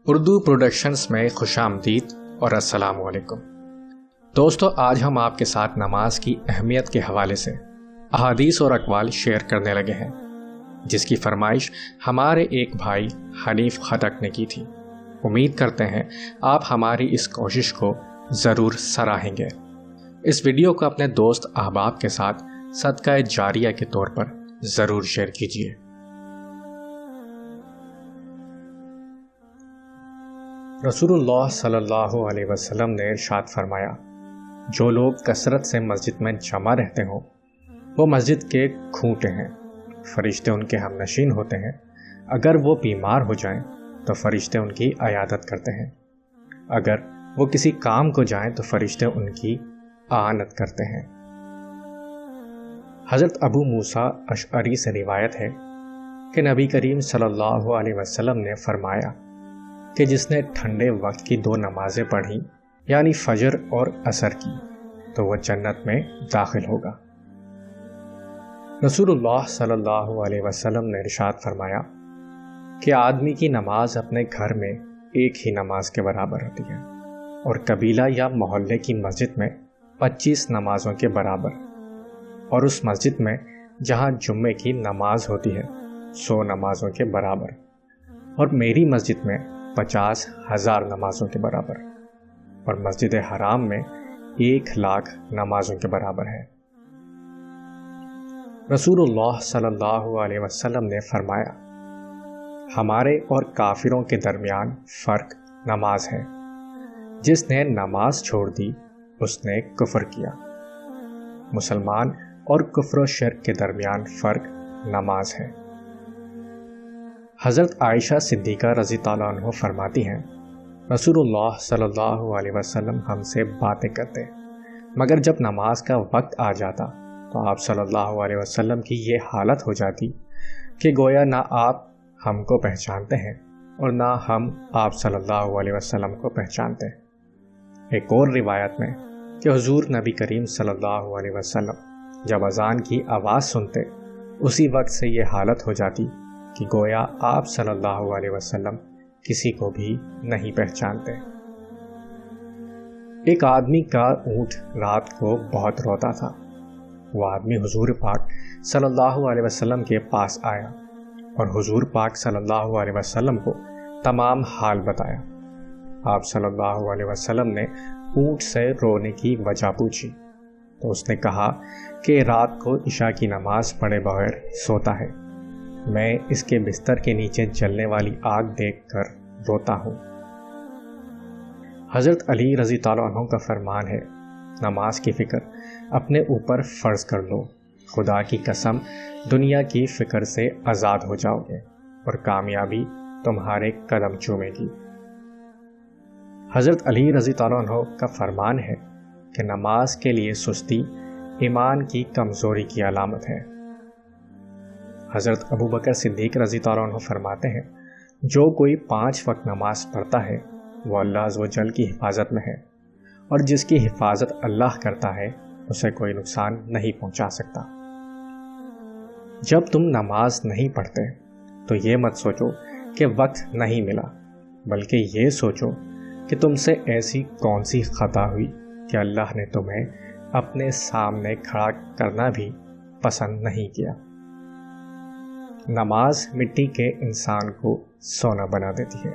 Urdu productions میں خوش آمدید اور السلام علیکم دوستو، آج ہم آپ کے ساتھ نماز کی اہمیت کے حوالے سے احادیث اور اقوال شیئر کرنے لگے ہیں، جس کی فرمائش ہمارے ایک بھائی حنیف خٹک نے کی تھی۔ امید کرتے ہیں آپ ہماری اس کوشش کو ضرور سراہیں گے۔ اس ویڈیو کو اپنے دوست احباب کے ساتھ صدقہ جاریہ کے طور پر ضرور شیئر کیجیے۔ رسول اللہ صلی اللہ علیہ وسلم نے ارشاد فرمایا، جو لوگ کثرت سے مسجد میں جمع رہتے ہوں وہ مسجد کے کھوٹے ہیں، فرشتے ان کے ہم نشین ہوتے ہیں۔ اگر وہ بیمار ہو جائیں تو فرشتے ان کی عیادت کرتے ہیں، اگر وہ کسی کام کو جائیں تو فرشتے ان کی اعانت کرتے ہیں۔ حضرت ابو موسیٰ اشعری سے روایت ہے کہ نبی کریم صلی اللہ علیہ وسلم نے فرمایا کہ جس نے ٹھنڈے وقت کی 2 نمازیں پڑھی یعنی فجر اور عصر کی تو وہ جنت میں داخل ہوگا۔ رسول اللہ صلی اللہ علیہ وسلم نے ارشاد فرمایا کہ آدمی کی نماز اپنے گھر میں ایک ہی نماز کے برابر ہوتی ہے، اور قبیلہ یا محلے کی مسجد میں 25 نمازوں کے برابر، اور اس مسجد میں جہاں جمعے کی نماز ہوتی ہے 100 نمازوں کے برابر، اور میری مسجد میں 50,000 نمازوں کے برابر، اور مسجد حرام میں 1,00,000 نمازوں کے برابر ہے۔ رسول اللہ صلی اللہ علیہ وسلم نے فرمایا، ہمارے اور کافروں کے درمیان فرق نماز ہے، جس نے نماز چھوڑ دی اس نے کفر کیا۔ مسلمان اور کفر و شرک کے درمیان فرق نماز ہے۔ حضرت عائشہ صدیقہ رضی اللہ عنہ فرماتی ہیں، رسول اللہ صلی اللہ علیہ وسلم ہم سے باتیں کرتے، مگر جب نماز کا وقت آ جاتا تو آپ صلی اللہ علیہ وسلم کی یہ حالت ہو جاتی کہ گویا نہ آپ ہم کو پہچانتے ہیں اور نہ ہم آپ صلی اللہ علیہ وسلم کو پہچانتے۔ ایک اور روایت میں کہ حضور نبی کریم صلی اللہ علیہ وسلم جب اذان کی آواز سنتے اسی وقت سے یہ حالت ہو جاتی کہ گویا آپ صلی اللہ علیہ وسلم کسی کو بھی نہیں پہچانتے۔ ایک آدمی کا اونٹ رات کو بہت روتا تھا۔ وہ آدمی حضور پاک صلی اللہ علیہ وسلم کے پاس آیا اور حضور پاک صلی اللہ علیہ وسلم کو تمام حال بتایا۔ آپ صلی اللہ علیہ وسلم نے اونٹ سے رونے کی وجہ پوچھی تو اس نے کہا کہ رات کو عشاء کی نماز پڑھے بغیر سوتا ہے، میں اس کے بستر کے نیچے جلنے والی آگ دیکھ کر روتا ہوں۔ حضرت علی رضی اللہ عنہ کا فرمان ہے، نماز کی فکر اپنے اوپر فرض کر لو، خدا کی قسم دنیا کی فکر سے آزاد ہو جاؤ گے اور کامیابی تمہارے قدم چومے گی۔ حضرت علی رضی اللہ عنہ کا فرمان ہے کہ نماز کے لیے سستی ایمان کی کمزوری کی علامت ہے۔ حضرت ابو بکر صدیق رضی اللہ عنہ فرماتے ہیں، جو کوئی 5 وقت نماز پڑھتا ہے وہ اللہ عز و جل کی حفاظت میں ہے، اور جس کی حفاظت اللہ کرتا ہے اسے کوئی نقصان نہیں پہنچا سکتا۔ جب تم نماز نہیں پڑھتے تو یہ مت سوچو کہ وقت نہیں ملا، بلکہ یہ سوچو کہ تم سے ایسی کون سی خطا ہوئی کہ اللہ نے تمہیں اپنے سامنے کھڑا کرنا بھی پسند نہیں کیا۔ نماز مٹی کے انسان کو سونا بنا دیتی ہے۔